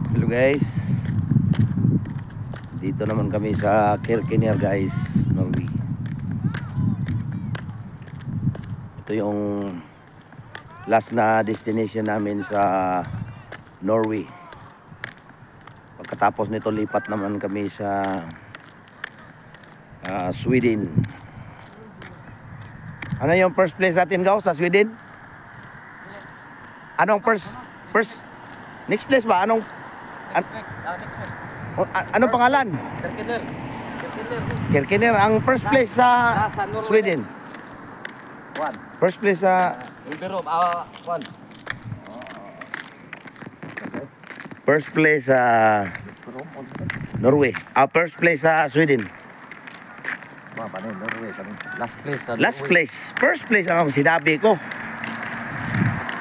Hello guys, dito naman kami sa Kirkener guys, Norway. Ito yung last na destination namin sa Norway. Pagkatapos nito lipat naman kami sa Sweden. Ano yung first place natin gaw sa Sweden? Anong first next place ba? Anong anong pangalan? Kirkener. Kirkener ang first place sa Sweden. First place sa first place sa Norway. First place sa Sweden. Last place. First place ang sinabi ko.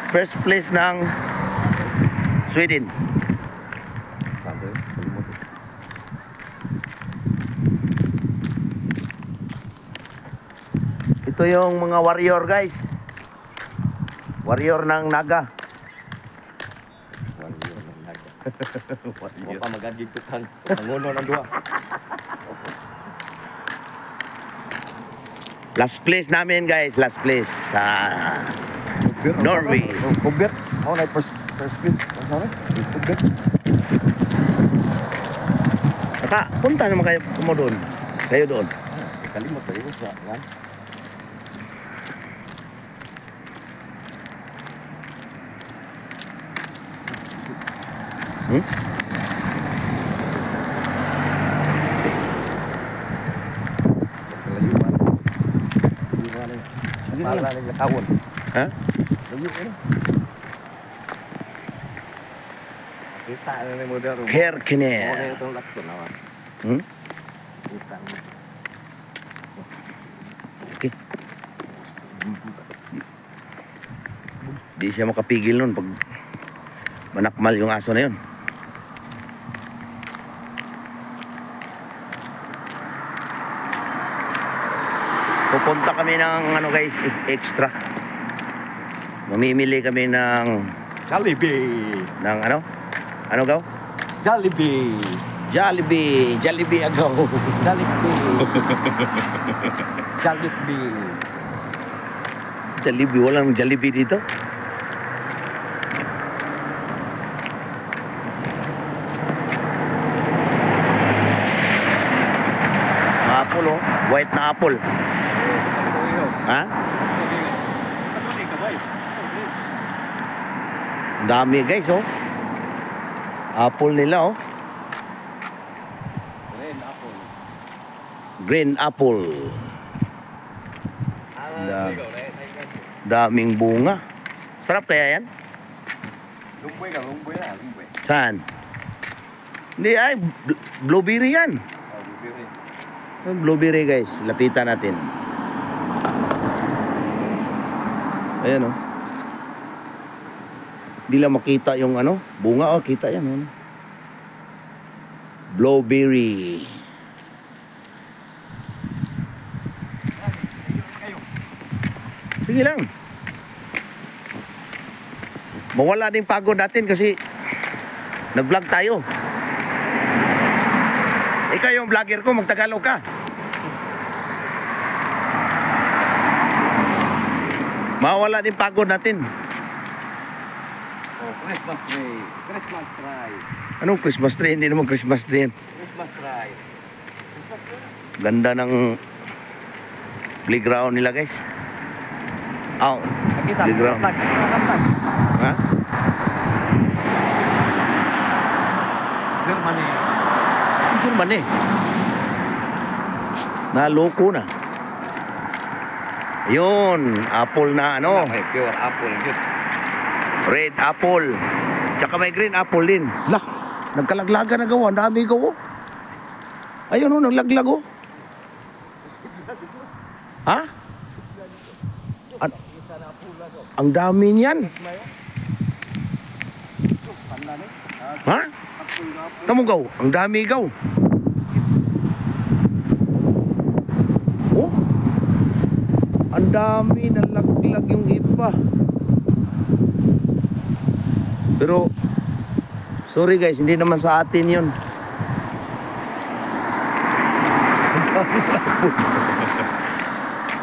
First place ng Sweden. Ito yung mga warrior guys. Warrior ng Naga. Warrior pa magagitutan. Panguno ng duwa. Last place namin guys, last place sa Norway. Kubert. Ako na first place. Ano sabi? Kubert. Punta naman kayo mo doon. Kayo doon. Kalimot tayo sa yan. Pala ng tawon. Ha? Layo ano? Kita na mo daro. Kirkener. Ano itong lakto na wa? Kita. Okay. Di siya makapigil nun pag manakmal yung aso na yun. Pupunta kami ng ano guys, extra. Mamimili kami ng Jollibee. ng ano? Ano gaw? Jollibee. Jollibee. Jollibee agaw. Jollibee. Jollibee. Jollibee. Walang Jollibee dito. Apple oh. White na apple. Ha? Dami guys oh. Apple nila oh. Green apple. Daming bunga. Sarap kaya yan? Lumboy ka, lumboy na, lumboy. Saan? Hindi ay, blueberry yan. Blueberry guys, lapitan natin. Ayan oh. Hindi lang makita yung ano, bunga oh, kita yan oh. Blueberry. Sige lang. Mawala din pagod natin kasi nag-vlog tayo. Ikaw yung vlogger ko, magtagalog ka. Mawala din pagod natin. Oh, Christmas tree. Christmas tree. Anong Christmas tree? Hindi naman Christmas tree. Christmas tree. Christmas tree. Ganda ng playground nila guys. Oh, Kita. playground. Ha? Germany. Germany. Naloko na. Yun, apple na ano. Pure apple. Red apple. Tsaka may green apple din. Lah, nagkalaglaga na gawa. Ang dami gawa. Ayun o, naglaglag o. Ha? Ang dami niyan. Ha? Tamo gaw, ang dami gaw. Oh. Ang dami nalaglag yung iba. Pero Sorry guys, hindi naman sa atin yun.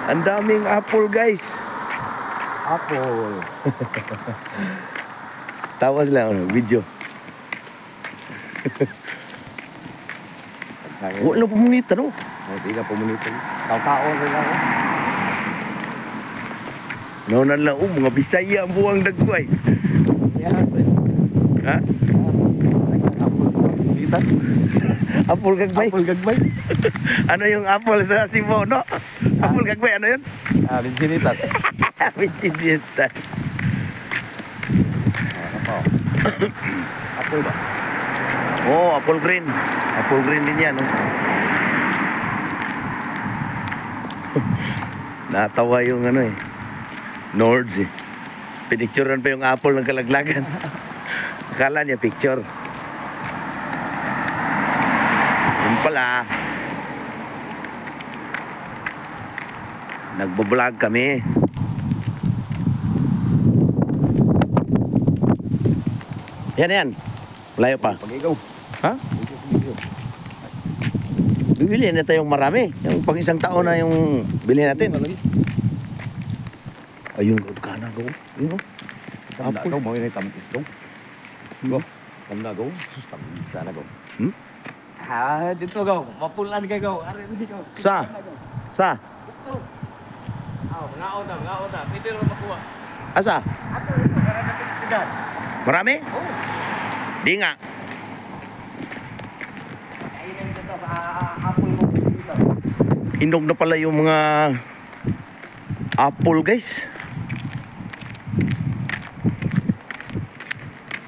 Ang daming apple guys. Apple. Tawas lang, video. Wala pumunita no? Hindi ka pumunita. Tao-tao rin ako. Naunan lang, mga Bisaya ang buwang dagway. Yes. Ha? Litas. Apple gagbay? Apple gagbay. Ano yung apple sa Cebu, no? Apple gagbay, ano yun? Linsinitas. Pichinitas. Apple ba? Oh, apple green. Apple green din yan, no? Natawa yung ano eh. Nords eh. Pinicturean pa yung apple ng kalaglagan. Akala niya picture. Yun pala. Nagbablog kami. Yan. Layo pa. Pag-igaw. Ha? Bibili na tayong marami. Yung pang isang taon na yung bilhin natin. Ayun, kana go. Yun, no? Apple. Ikaw, mawin na yung tamis ko. Go. Tanda go. Tamis na go. Dito go. Mapulan ka go. Arin go. Sa? Dito. Mga oda. Pwede rin makuha. Asa? Ato, ito. Para na-textigan. Marami? Oo. Di nga. Ayun dito sa apple mo dito. Hinog na pala yung mga apple, guys.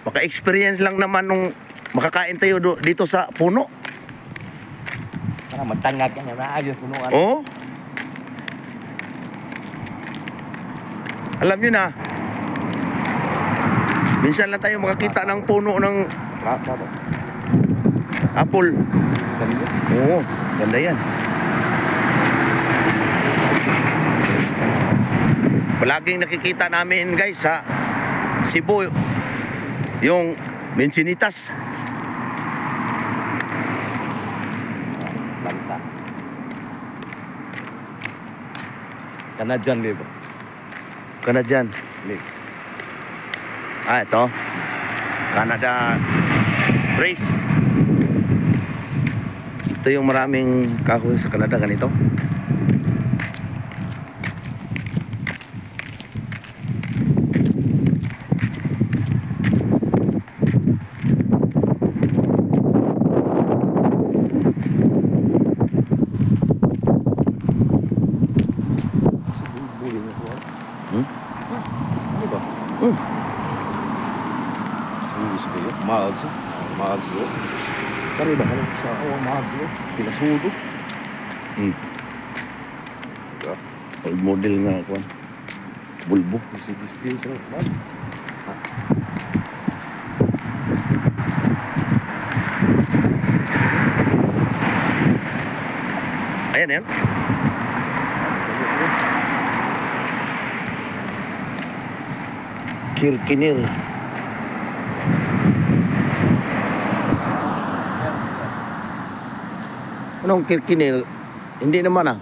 Maka-experience lang naman nung makakain tayo dito sa puno. Para magtangag ka na ayos punuan. Oh. Alam nyo na, minsan lang tayo makakita ng puno ng apple. Oo, ganda yan. Palaging nakikita namin guys sa Cebu yung Mencinitas. Banta. Canadian live. Canadian. Live. Ito. Canada Race. Ito yung maraming kahoy sa Canada, ganito. Mahal siya. Kari ba kayo sa mahal siya? Pinasudo. Old model nga ako. Bulbo. Sige, spin siya. Ayan yan. Kirkinir. Anong kirkinir? Hindi naman ah.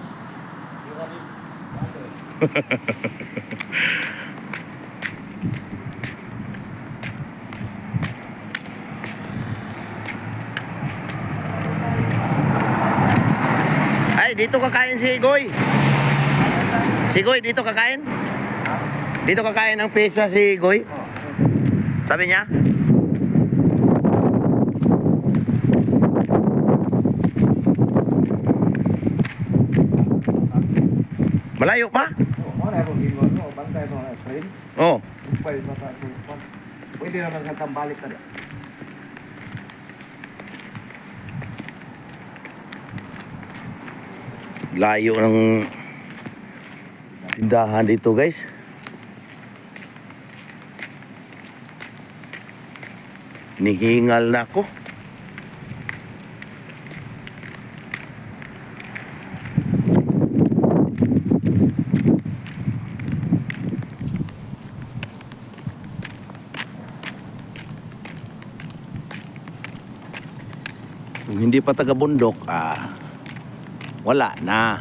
Ay, dito kakain si Goy. Si Goy, dito kakain? Dito kakain ng pizza si Goy? Sabi niya? Malayo pa? Oh. Pwede naman nagkambalik ka. Layo ng tindahan dito, guys. Nihingal na ako. Kung hindi pa taga-bundok, wala na.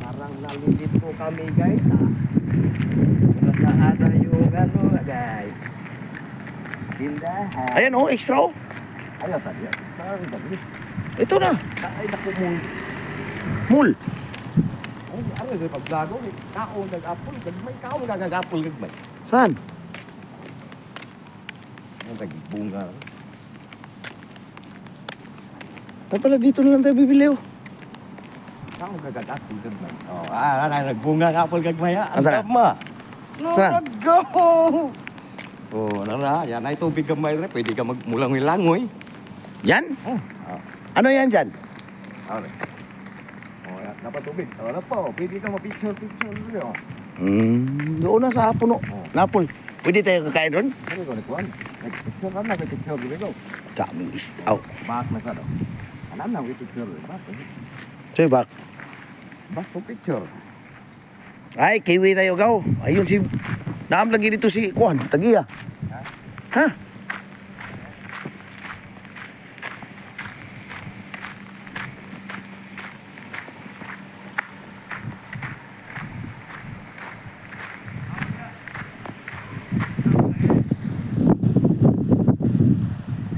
Parang nalilito kami guys ha. Saan na yung ano guys. Tindahan. Ayan oh, extra oh. Ayaw tadi. Sorry tadi. Ito na. Ay naku mo. Mul. Ay ano yung paglago eh. Kao nag-apple. Gagmay kao nag-apple gagmay. Saan? Ang tagibunga. Ay pala, dito na lang tayo bibili oh. Kao nag-apple gagmay. Oh, nagbunga ng apple gagmay ha. Ang Saan? tama. Saan? Go! Oh, nara, yan ay tubig gamay rin. Pwede ka magmulang-langoy. Yan? Oh, Ano yan dyan? okay. Oh, yan, dapat tubig. Ano po, pwede ka mapicture-picture rin. Doon na sa puno. Napol. Pwede tayo kakain ron? Ano ko, nagkuhan? Nag-picture ka na, nag-picture rin ko. Daming istaw. Bak na ka daw. Alam na, picture rin. Sa'yo bak? Bak to picture. Ay, kiwi tayo gaw. Ayun si... Naam lagi dito si Kuan, Tagiya. Ha?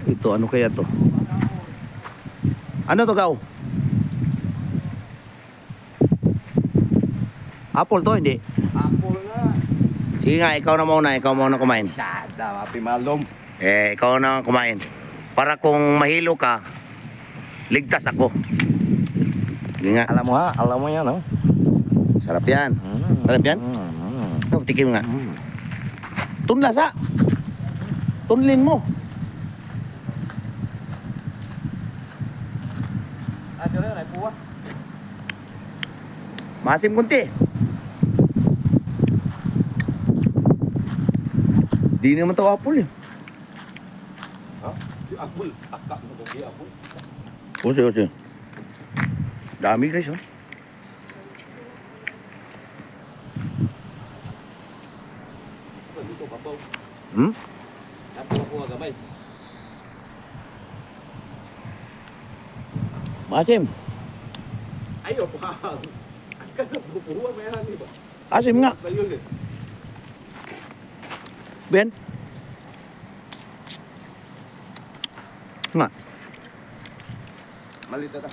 Ito, ano kaya to? Ano to, gaw? Apple to, hindi? Apple na. Sige nga, ikaw na muna kumain. Sada, mapi malom. Ikaw na kumain. Para kung mahilo ka, ligtas ako. Sige nga. Alam mo yan, no? Sarap yan. Sarap yan? Oh, tikim nga. Tunlasa. Tunlin mo. Ano rin, ay puwa. Masim kunti. Di naman to apple eh. Ha? Si apple. Akak na ko si apple. Usi. Dami guys oh. Dito, babaw. Apple ko gamay. Masim. Ayo, pa. Kan bubuwa meron di ba? Asim nga. Bayul eh. Ben. Nga. Malita ta.